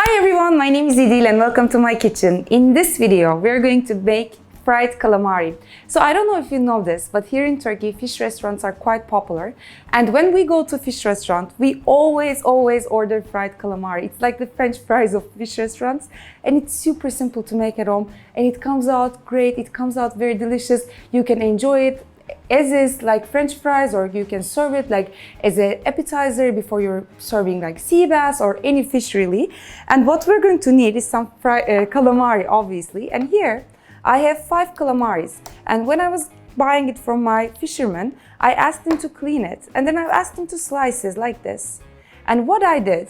Hi everyone, my name is Idil and welcome to my kitchen. In this video, we're going to bake fried calamari. So I don't know if you know this, but here in Turkey, fish restaurants are quite popular. And when we go to fish restaurant, we always order fried calamari. It's like the French fries of fish restaurants. And it's super simple to make at home. And it comes out great. It comes out very delicious. You can enjoy it as is like French fries, or you can serve it like as an appetizer before you're serving like sea bass or any fish really. And what we're going to need is some calamari, obviously. And here I have 5 calamaris. And when I was buying it from my fisherman, I asked him to clean it. And then I asked him to slice it like this. And what I did,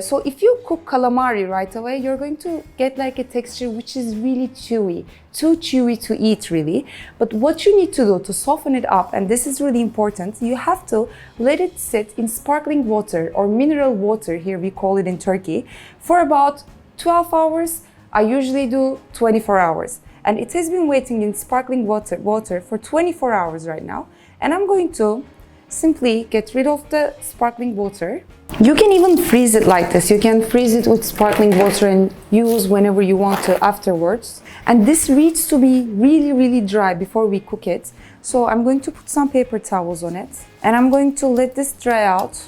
so if you cook calamari right away, you're going to get like a texture which is really chewy, too chewy to eat really. But what you need to do to soften it up, and this is really important, you have to let it sit in sparkling water or mineral water, here we call it in Turkey, for about 12 hours. I usually do 24 hours. And it has been waiting in sparkling water for 24 hours right now. And I'm going to simply get rid of the sparkling water. You can even freeze it like this. You can freeze it with sparkling water and use whenever you want to afterwards. And this needs to be really dry before we cook it. So I'm going to put some paper towels on it. And I'm going to let this dry out.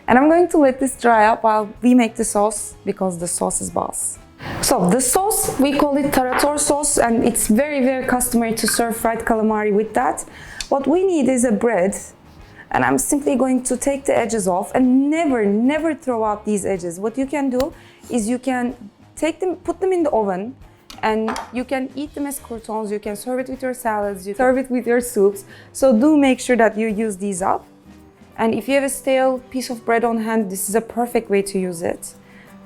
And I'm going to let this dry out while we make the sauce, because the sauce is boss. So the sauce, we call it tarator sauce, and it's very customary to serve fried calamari with that. What we need is a bread, and I'm simply going to take the edges off and never throw out these edges. What you can do is you can take them, put them in the oven, and you can eat them as croutons. You can serve it with your salads, you serve it with your soups. So do make sure that you use these up. And if you have a stale piece of bread on hand, this is a perfect way to use it.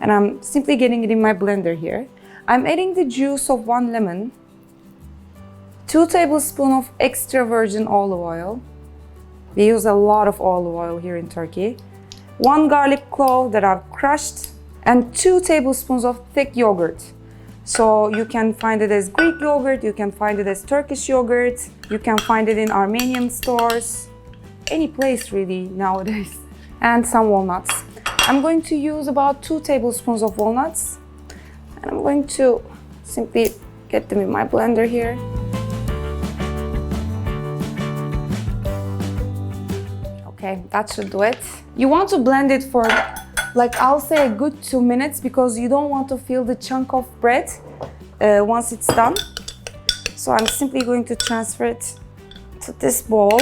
And I'm simply getting it in my blender here. I'm adding the juice of 1 lemon, 2 tablespoons of extra virgin olive oil. We use a lot of olive oil here in Turkey. 1 garlic clove that I've crushed, and 2 tablespoons of thick yogurt. So you can find it as Greek yogurt, you can find it as Turkish yogurt, you can find it in Armenian stores, any place really nowadays. And some walnuts. I'm going to use about 2 tablespoons of walnuts, and I'm going to simply get them in my blender here. Okay, that should do it. You want to blend it for, like, I'll say a good 2 minutes, because you don't want to feel the chunk of bread once it's done. So I'm simply going to transfer it to this bowl.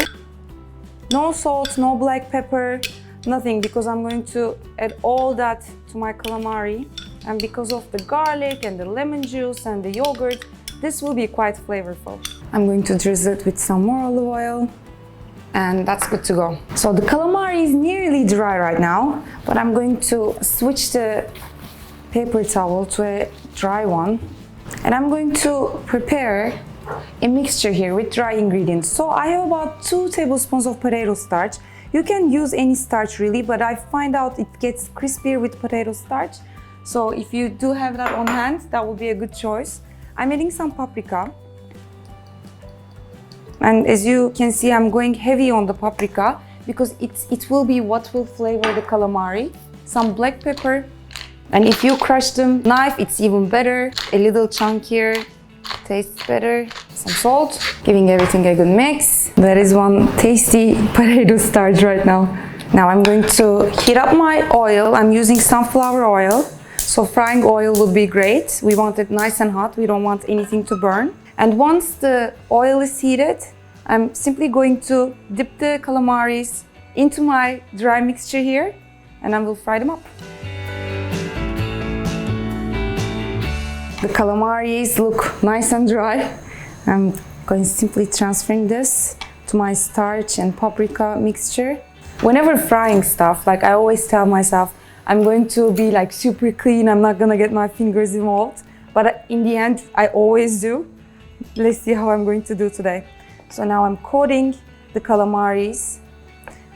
No salt, no black pepper, nothing, because I'm going to add all that to my calamari. And because of the garlic and the lemon juice and the yogurt, this will be quite flavorful. I'm going to drizzle it with some more olive oil. And that's good to go. So the calamari is nearly dry right now, but I'm going to switch the paper towel to a dry one. And I'm going to prepare a mixture here with dry ingredients. So I have about 2 tablespoons of potato starch. You can use any starch really, but I find out it gets crispier with potato starch. So if you do have that on hand, that will be a good choice. I'm adding some paprika. And as you can see, I'm going heavy on the paprika because it will be what will flavor the calamari. Some black pepper. And if you crush them knife, it's even better. A little chunkier, tastes better. Some salt, giving everything a good mix. That is one tasty potato starch right now. Now I'm going to heat up my oil. I'm using sunflower oil. So frying oil would be great. We want it nice and hot. We don't want anything to burn. And once the oil is heated, I'm simply going to dip the calamaris into my dry mixture here, and I will fry them up. The calamaris look nice and dry. I'm going simply transferring this to my starch and paprika mixture. Whenever frying stuff, like I always tell myself, I'm going to be like super clean, I'm not gonna get my fingers involved. But in the end, I always do. Let's see how I'm going to do today. So now I'm coating the calamaris.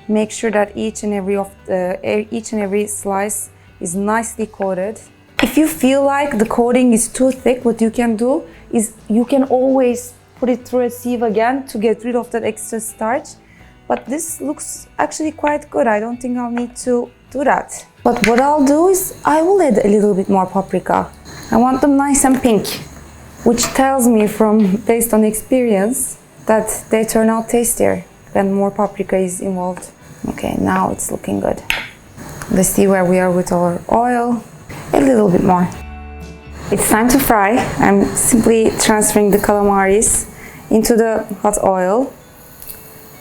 Make sure that each and every slice is nicely coated. If you feel like the coating is too thick, what you can do is you can always put it through a sieve again to get rid of that extra starch. But this looks actually quite good. I don't think I'll need to do that. But what I'll do is I will add a little bit more paprika. I want them nice and pink, which tells me from based on experience that they turn out tastier when more paprika is involved. Okay, now it's looking good. Let's see where we are with our oil. A little bit more. It's time to fry. I'm simply transferring the calamaris into the hot oil.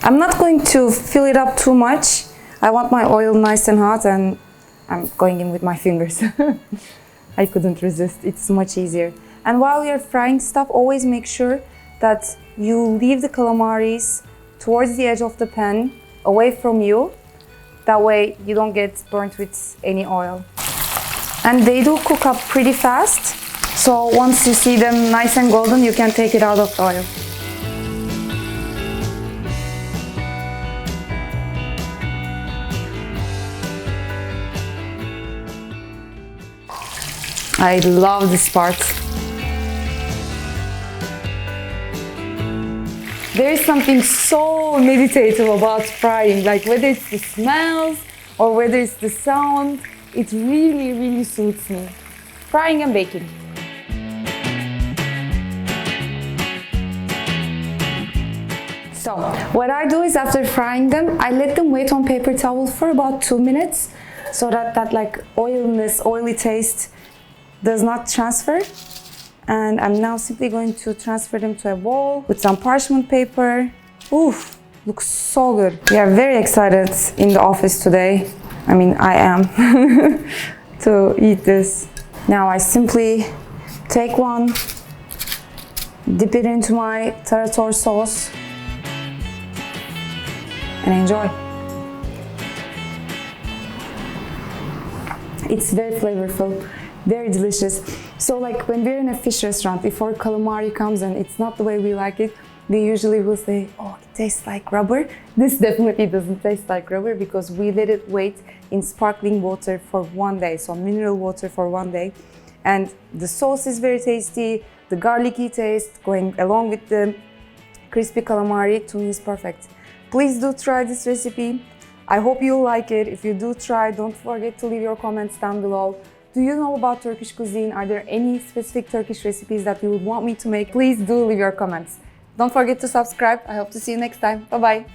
I'm not going to fill it up too much. I want my oil nice and hot, and I'm going in with my fingers. I couldn't resist. It's much easier. And while you're frying stuff, always make sure that you leave the calamaris towards the edge of the pan, away from you. That way you don't get burnt with any oil. And they do cook up pretty fast. So once you see them nice and golden, you can take it out of the oil. I love this part. There is something so meditative about frying, like whether it's the smells or whether it's the sound, it really, really suits me. Frying and baking. So, what I do is after frying them, I let them wait on paper towel for about 2 minutes so that like oily taste does not transfer. And I'm now simply going to transfer them to a bowl with some parchment paper. Oof, looks so good. We are very excited in the office today. I mean, I am to eat this. Now I simply take one, dip it into my tartar sauce, and enjoy. It's very flavorful, very delicious. So like when we're in a fish restaurant, before calamari comes and it's not the way we like it, we usually will say, oh, it tastes like rubber. This definitely doesn't taste like rubber because we let it wait in sparkling water for 1 day, so mineral water for 1 day. And the sauce is very tasty, the garlicky taste going along with the crispy calamari, to me is perfect. Please do try this recipe. I hope you'll like it. If you do try, don't forget to leave your comments down below. Do you know about Turkish cuisine? Are there any specific Turkish recipes that you would want me to make? Please do leave your comments. Don't forget to subscribe. I hope to see you next time. Bye bye.